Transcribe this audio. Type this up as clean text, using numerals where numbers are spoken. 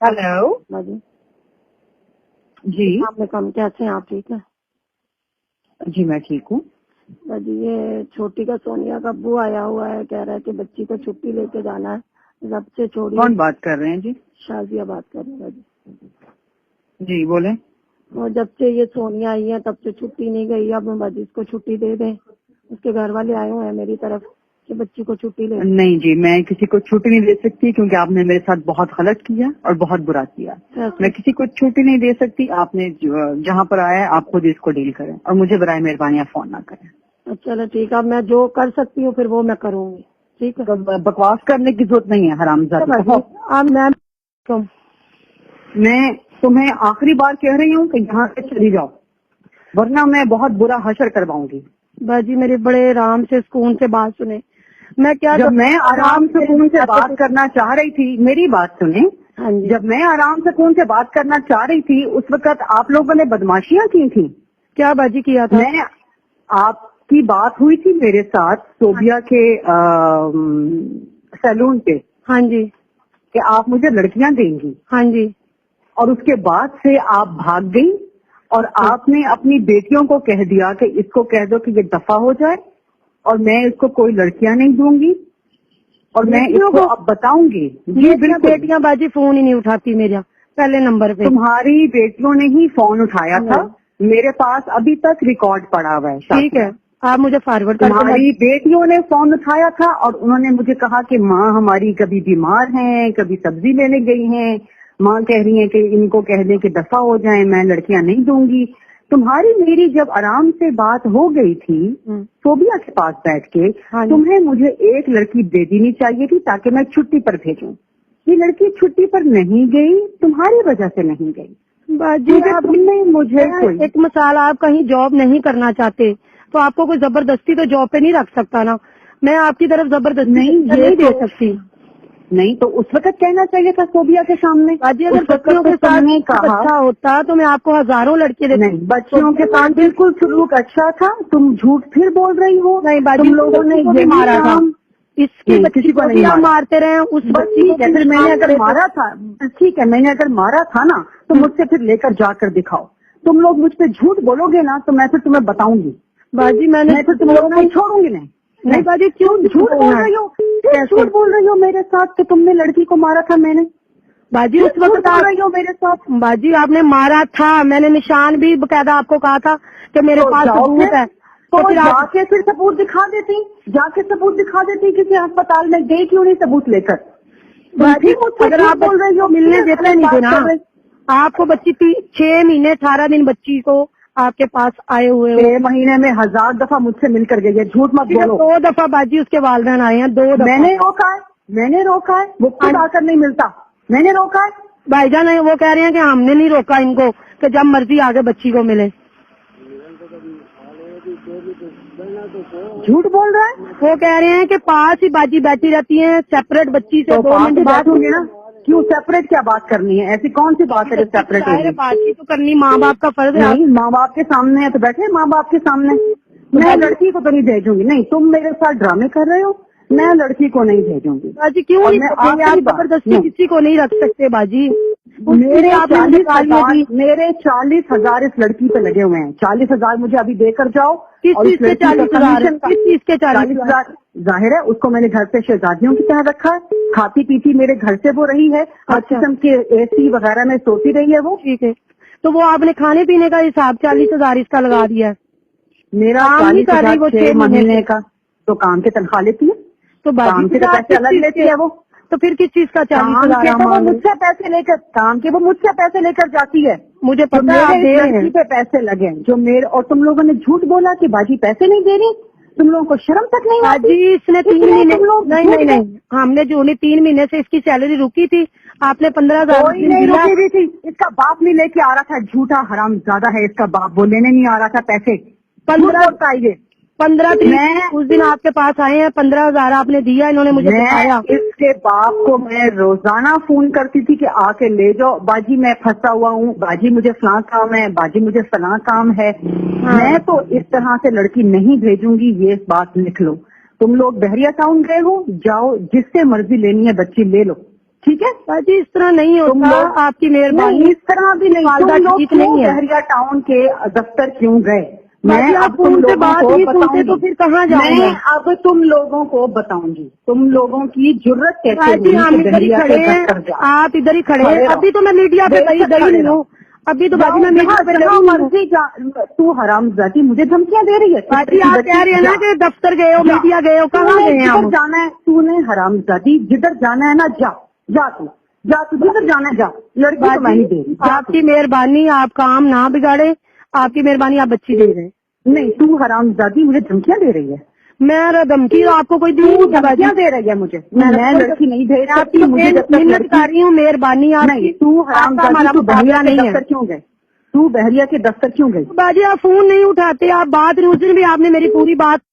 Hello बाजी जी। आपने कम कैसे हैं? आप ठीक है जी मैं ठीक हूँ। बाजी? ये छोटी का सोनिया का अब्बू आया हुआ है, कह रहा है कि बच्ची को छुट्टी लेके जाना है, जब से छोड़िए। कौन बात कर रहे हैं जी? शाजिया बात कर रही है बाजी। जी बोले। और जब से ये सोनिया आई है तब से छुट्टी नहीं गई। अब बाजी इसको छुट्टी दे दें। उसके घर वाले आए हुए हैं मेरी तरफ कि बच्ची को छुट्टी ले। नहीं जी, मैं किसी को छुट्टी नहीं दे सकती क्योंकि आपने मेरे साथ बहुत गलत किया और बहुत बुरा किया। मैं किसी को छुट्टी नहीं दे सकती। आपने जहाँ पर आया है आप खुद इसको डील करें और मुझे बराए मेहरबानी आप फोन ना करें। चलो ठीक है, अब मैं जो कर सकती हूँ फिर वो मैं करूँगी। ठीक है, तो बकवास करने की जरूरत नहीं है हरामजादा। मैं तुम्हें आखिरी बार कह रही हूँ कि यहाँ से चली जाओ वरना मैं बहुत बुरा हशर करवाऊंगी। बाजी मेरे बड़े आराम से सुकून से बात सुने। मैं क्या जब मैं आराम सुकून से बात करना चाह रही थी, मेरी बात सुने। हाँ जी। जब मैं आराम सुकून से बात करना चाह रही थी उस वक्त आप लोगों ने बदमाशियां की थी। क्या बाजी किया था? मैं आपकी बात हुई थी मेरे साथ सोबिया के सैलून पे। हाँ जी। कि आप मुझे लड़कियां देंगी। हाँ जी। और उसके बाद से आप भाग गई और आपने अपनी बेटियों को कह दिया कि इसको कह दो कि ये दफा हो जाए और मैं इसको कोई लड़कियां नहीं दूंगी और मैं इसको अब बताऊंगी। ये बेटियां बाजी फोन ही नहीं उठाती मेरा पहले नंबर पे। तुम्हारी बेटियों ने ही फोन उठाया था, मेरे पास अभी तक रिकॉर्ड पड़ा हुआ है। ठीक है, आप मुझे फॉरवर्ड कर। तुम्हारी बेटियों ने फोन उठाया था और उन्होंने मुझे कहा कि माँ हमारी कभी बीमार हैं, कभी सब्जी लेने गई हैं, माँ कह रही है कि इनको कह दें कि दफा हो जाए, मैं लड़कियां नहीं दूंगी। तुम्हारी मेरी जब आराम से बात हो गई थी सोबिया के पास बैठ के, तुम्हें मुझे एक लड़की दे देनी चाहिए थी ताकि मैं छुट्टी पर भेजूं। ये लड़की छुट्टी पर नहीं गई, तुम्हारी वजह से नहीं गई। बाजी तुमने मुझे एक मिसाल, आप कहीं जॉब नहीं करना चाहते तो आपको कोई जबरदस्ती तो जॉब पे नहीं रख सकता ना। मैं आपकी तरफ जबरदस्ती नहीं दे सकती। नहीं तो उस वक्त कहना चाहिए था सोबिया के सामने। बाजी अगर बच्चियों के साथ अच्छा होता तो मैं आपको हजारों लड़के देती। नहीं, बच्चियों के साथ बिल्कुल सलूक अच्छा था। तुम झूठ फिर बोल रही हो। नहीं बाजी, तुम लोगों ने ये मारा था, इसकी बच्ची को नहीं मारते रहे उस बच्ची को। फिर मैंने अगर मारा था, ठीक है, मैंने अगर मारा था ना तो मुझसे फिर लेकर जाकर दिखाओ। तुम लोग मुझ पे झूठ बोलोगे ना तो मैं फिर तुम्हें बताऊंगी। बाजी मैं फिर तुम लोगों को छोड़ूंगी नहीं बाजी। क्यों झूठ बोल रही हो? झूठ बोल रही हो मेरे साथ कि तुमने लड़की को मारा था? मैंने बाजी उस वक्त बोल रही हो मेरे साथ? बाजी आपने मारा था, मैंने निशान भी बकायदा आपको कहा था कि मेरे पास सबूत है। तो फिर जाके फिर सबूत दिखा देती, किसी अस्पताल में गई क्यों नहीं सबूत लेकर? अगर आप बोल रही हो मिलने देते नहीं थे ना, आपको बच्ची 6 महीने 18 दिन बच्ची को आपके पास आए हुए 6 महीने में 1000 दफा मुझसे मिलकर गई है। झूठ मत बोलो। 2 दफा बाजी उसके वालिदैन आए हैं, 2 दफा। मैंने रोका है, वो खुद आकर नहीं मिलता। मैंने रोका है। भाईजान वो कह रहे हैं कि हमने नहीं रोका इनको कि जब मर्जी आगे बच्ची को मिले। झूठ बोल रहा है। वो कह रहे हैं कि पास ही बाजी बैठी रहती है सेपरेट बच्ची से। 2 मिनट बात होंगे ना। क्यों सेपरेट क्या बात करनी है? ऐसी कौन सी बात है सेपरेट है? बातचीत तो करनी माँ बाप का फर्ज है। नहीं, माँ बाप के सामने है तो बैठे माँ बाप के सामने। मैं लड़की को तो नहीं भेजूंगी। नहीं, तुम मेरे साथ ड्रामे कर रहे हो। मैं लड़की को नहीं भेजूंगी। बाजी क्यों नहीं? आप जबरदस्ती किसी को नहीं रख सकते बाजी। मेरे 40,000 इस लड़की पे लगे हुए हैं। 40,000 मुझे अभी देकर जाओ। किस चीज के 40,000? किस चीज के 40,000? जाहिर है उसको मैंने घर पे शहजादियों की तरह रखा है। खाती पीती मेरे घर से वो रही है। हर किस्म के AC वगैरह में सोती रही है वो। ठीक है, तो वो आपने खाने पीने का हिसाब 40,000 इसका लगा दिया है। मेरा 40,000 6 महीने का तो काम की तनख्वाह लेती है, तो काम के पैसे अलग लेती है वो। तो फिर किस चीज का 40,000? वो मुझसे पैसे लेकर काम के वो मुझसे पैसे लेकर जाती है। मुझे पता है लड़की पे पैसे लगे जो मेरे। और तुम लोगों ने झूठ बोला कि बाजी पैसे नहीं दे रही। तुम लोगों को शर्म तक नहीं आती? बाजी इसने 3 महीने नहीं, हमने जो 3 महीने से इसकी सैलरी रुकी थी, आपने 15,000 नहीं रुकी भी थी। इसका बाप नहीं लेके आ रहा था। झूठा हराम ज्यादा है इसका बाप, वो लेने नहीं आ रहा था पैसे। 15 तारीख उस दिन आपके पास आए हैं, 15,000 आपने दिया, इन्होंने मुझे बताया। इसके बाप को मैं रोजाना फोन करती थी कि आके ले जाओ बाजी, मैं फंसा हुआ हूँ, बाजी मुझे फलां काम है, बाजी मुझे फलां काम है। मैं तो इस तरह से लड़की नहीं भेजूंगी, ये बात लिख लो। तुम लोग बहरिया टाउन गए हो, जाओ जिससे मर्जी लेनी है बच्ची ले लो। ٹھیک ہے؟ باجی اس طرح نہیں تم ہوتا، لوگ آپ کی نہیں، مہربانی. اس طرح بھی نہیں. والدہ تم لوگ ٹھیک کیوں نہیں ہے. بحریہ ٹاؤن کے دفتر کیوں گئے؟ میں باجی اب آپ تم فون سے لوگوں بات کو نہیں بتاؤں سنتے تو گی. پھر کہاں جاؤں میں میں؟ اب تم لوگوں کو بتاؤں گی تم لوگوں کی جرت کیسے باجی ہوئی ہم کہ ادھر ہی بحریہ کے کھڑے ہیں، دفتر جاؤ. آپ ادھر ہی کھڑے ہیں. کھڑے رہو، ابھی تو میں میڈیا پہ بے گئی شک گئی کھڑے نہیں رہو. ہوں. ابھی تو باجی جاؤ میں جہاں میڈیا پہ جہاں گئی نہیں ہوں. مرضی تو حرام زادی مجھے دھمکیاں دے رہی ہے. باجی آپ کہہ رہے ہیں نا کہ دفتر گئے ہو، جا. میڈیا گئے ہو، تو کہاں نے گئے ہیں جدھر ہم؟ جانا ہے تو نے حرام زادی جدھر جانا ہے نا جا. جا تو جدھر جانا ہے جا. لڑکی تو میں باجی نہیں دے رہی. جا آپ تو. کی مہربانی، آپ کام نہ بگاڑے. آپ کی مہربانی، آپ بچی دے رہے ہیں. نہیں تو حرام زادی مجھے دھمکیاں دے رہی ہے. میں دھمکی آپ کو کوئی دی تو نہیں تھی باجی. دھمکیاں دے رہی ہے مجھے. میں لڑکی نہیں بھیج آپ کی سکتی. مجھے جب تک منت لڑکی کر رہی ہوں، مہربانی آپ کی. نہیں. تو آپ حرام کا زادی ہمارا تو بحریہ مقابلہ کے نہیں ہے. دفتر کیوں گئے؟ تو بحریہ کے دفتر کیوں گئی؟ باجی آپ فون نہیں اٹھاتے، آپ بات نہیں. اس دن بھی آپ نے میری پوری بات